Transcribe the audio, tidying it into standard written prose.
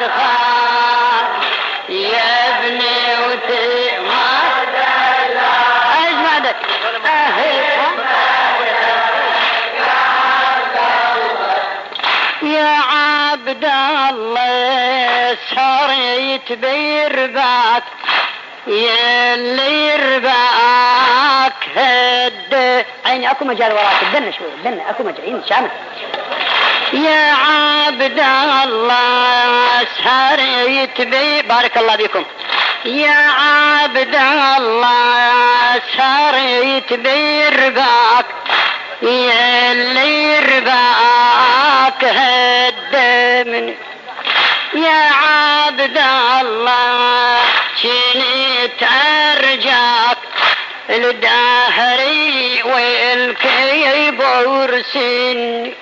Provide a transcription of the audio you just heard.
أدخال يا ابني وتمر أجمدك يا عبد الله صار يتبير باك يا اللي يرباك هد عيني اكو مجال وراك دنا شوي دنا اكو مجال شامل يا عبد الله صار يتبير بارك الله بكم يا عبد الله صار يتبير باك يا اللي يرباك هدمني يا عبد الله شنيت ارجاك الدهري والكيب ورسني